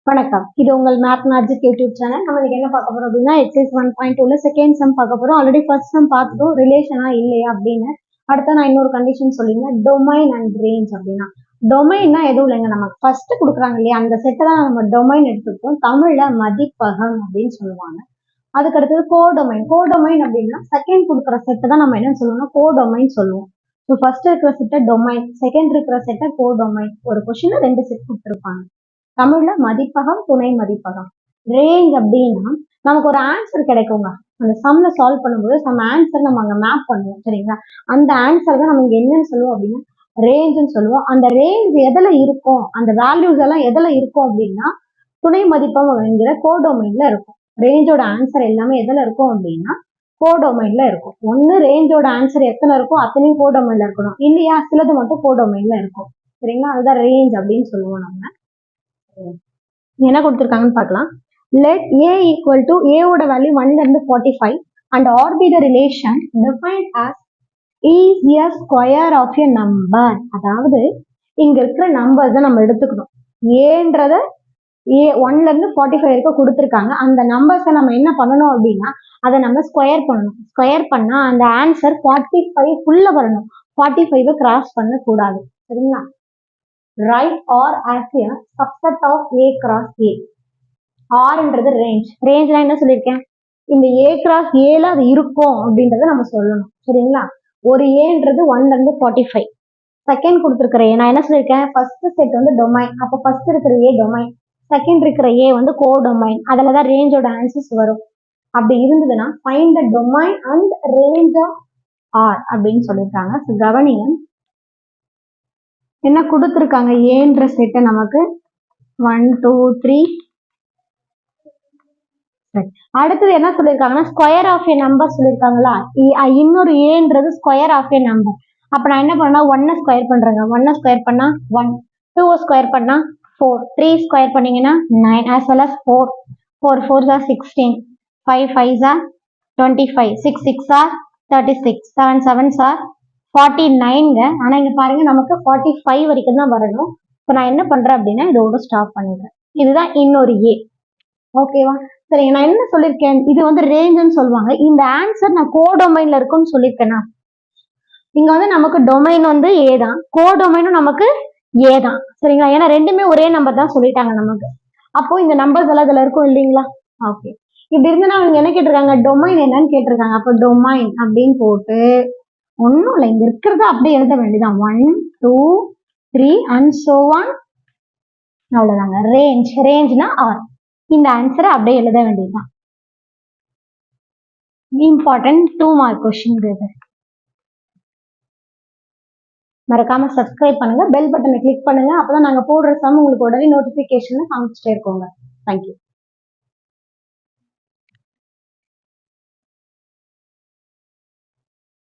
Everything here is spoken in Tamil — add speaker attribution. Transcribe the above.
Speaker 1: வணக்கம், இது உங்கள் மேத் மேஜிக் யூடியூப் சேனல். நம்ம இன்னைக்கு என்ன பார்க்க போறோம் அப்படின்னா எக்ஸைஸ் 1.2ல செகண்ட் சம் பார்க்க போறோம். ஆல்ரெடி ஃபர்ஸ்ட் சம் பார்த்துட்டோம், ரிலேஷனா இல்லையா அப்படின்னு. அடுத்த நான் இன்னொரு கண்டிஷன் சொல்லியிருந்தேன், டொமைன் அண்ட் ரேஞ்ச் அப்படின்னா. டொமைன்னா எதுவும் இல்லைங்க, நமக்கு ஃபர்ஸ்ட் கொடுக்குறாங்க இல்லையா அந்த செட்டை தான் நம்ம டொமைன் எடுத்துக்கிட்டோம். தமிழ்ல மதிப்பகம் அப்படின்னு சொல்லுவாங்க. அதுக்கு அடுத்தது கோடொமைன். கோடொமைன் அப்படின்னா செகண்ட் கொடுக்குற செட்டை தான் நம்ம என்ன சொல்லுவோம்னா கோடொமைன் சொல்லுவோம். ஸோ ஃபர்ஸ்ட் இருக்கிற செட்டை டொமைன், செகண்ட் இருக்கிற செட்டை கோடொமைன். ஒரு கொஸ்டின்ல 2 செட் கொடுத்துருப்பாங்க. தமிழ்ல மதிப்பகம், துணை மதிப்பகம். ரேஞ்ச் அப்படின்னா நமக்கு ஒரு ஆன்சர் கிடைக்குங்க. அந்த சம்ல சால்வ் பண்ணும்போது சம் ஆன்சர் நம்ம அங்க மேப் பண்ணுவோம், சரிங்களா? அந்த ஆன்சர் தான் நம்ம இங்க என்னன்னு சொல்லுவோம் அப்படின்னா ரேஞ்சுன்னு சொல்லுவோம். அந்த ரேஞ்ச் எதுல இருக்கும், அந்த வேல்யூஸ் எல்லாம் எதுல இருக்கும் அப்படின்னா துணை மதிப்பகம் என்கிற கோடொமைன்ல இருக்கும். ரேஞ்சோட ஆன்சர் எல்லாமே எதுல இருக்கும் அப்படின்னா கோடொமைன்ல இருக்கும். ஒண்ணு ரேஞ்சோட ஆன்சர் எத்தனை இருக்கும் அத்தனையும் கோடொமைன்ல இருக்கணும், இல்லையா சிலது மட்டும் கோடொமைன்ல இருக்கும், சரிங்களா? அதுதான் ரேஞ்ச் அப்படின்னு சொல்லுவோம் நம்ம. என்ன கொடுத்துருக்காங்கன்னு பார்க்கலாம். let a equal to a ஓட வேல்யூ 1ல இருந்து 45 and r be the relation defined as is a square of a number. அதாவது இங்க இருக்கிற நம்பர்ஸ் நம்ம எடுத்துக்கணும். ஏன்றத a 1ல இருந்து 45 வரைக்கும் கொடுத்துருக்காங்க. அந்த நம்பர்ஸை நம்ம என்ன பண்ணணும் அப்படின்னா அதை நம்ம ஸ்கொயர் பண்ணணும். ஸ்கொயர் பண்ணா அந்த ஆன்சர் 45 வரணும். 45 கிராஸ் பண்ணக்கூடாது, சரிங்களா? Write R as a subset of A cross A. Rன்றது ரேஞ்ச். ரேஞ்ச்னா என்ன சொல்லியிருக்கேன், இந்த A cross Aல அது இருக்கும் அப்படின்றத நம்ம சொல்லணும், சரிங்களா? ஒரு ஏன்றது 1ல இருந்து 45. செகண்ட் கொடுத்துருக்கிற ஏ நான் என்ன சொல்லியிருக்கேன், ஃபர்ஸ்ட் செட் வந்து டொமைன். அப்போ ஃபர்ஸ்ட் இருக்கிற ஏ டொமைன், செகண்ட் இருக்கிற ஏ வந்து கோடொமைன். அதில் தான் ரேஞ்சோட ஆன்சர்ஸ் வரும். அப்படி இருந்ததுன்னா find the domain and range of R அப்படின்னு சொல்லியிருக்காங்க. ஸோ கவனிங்க, என்ன கொடுத்துருக்காங்க, ஏன்ற செட்டை நமக்கு 1 2 3. அடுத்தது என்ன சொல்லியிருக்காங்கன்னா ஸ்கொயர் ஆஃப் ஏ நம்பர் சொல்லியிருக்காங்களா. இன்னொரு ஏன்றது ஸ்கொயர் ஆஃப் ஏ நம்பர். அப்ப நான் என்ன பண்ணா 1 ஸ்கொயர் பண்றேங்க. 1 ஸ்கொயர் பண்ணா 1, 2 ஸ்கொயர் பண்ணா 4, 3 ஸ்கொயர் பண்ணீங்கன்னா 9 as well as 4. 4 4s are 16, 5 5s are 25, 6 6s are 36, 7 7s are 49ங்க. ஆனா இங்க பாருங்க நமக்கு 45 வரைக்கும் தான் வரணும். இப்போ நான் என்ன பண்றேன் அப்படின்னா இதோட ஸ்டாப் பண்ணிடுறேன். இதுதான் இன்னொரு ஏ, ஓகேவா? சரிங்க, நான் என்ன சொல்லியிருக்கேன், இது வந்து ரேஞ்சுன்னு சொல்லுவாங்க. இந்த ஆன்சர் நான் கோடொமைன்ல இருக்குன்னு சொல்லியிருக்கேன்னா, இங்க வந்து நமக்கு டொமைன் வந்து ஏ தான், கோடொமைனும் நமக்கு ஏ தான், சரிங்களா? ஏன்னா ரெண்டுமே ஒரே நம்பர் தான் சொல்லிட்டாங்க நமக்கு. அப்போ இந்த நம்பர்ஸ் எல்லாம் இதுல இருக்கும் இல்லைங்களா? ஓகே, இப்படி இருந்தா அவங்க என்ன கேட்டிருக்காங்க, டொமைன் என்னன்னு கேட்டிருக்காங்க. அப்போ டொமைன் அப்படின்னு போட்டு ஒன்றும் இல்லை, இங்க இருக்கிறத அப்படியே எழுத வேண்டியதான். 1 2 3 and so on. அவ்வளவுதாங்க. ரேஞ்ச், ரேஞ்ச்னா ஆர். இந்த ஆன்சரை அப்படியே எழுத வேண்டியதுதான். இம்பார்ட்டன்ட் 2 மார்க் கொஸ்டின் இது. மறக்காம சப்ஸ்கிரைப் பண்ணுங்க, பெல் பட்டனை கிளிக் பண்ணுங்க. அப்பதான் நாங்க போடுற சம் உங்களுக்கு உடனே நோட்டிபிகேஷன் காமிச்சிட்டே இருக்கோங்க. தேங்க்யூ.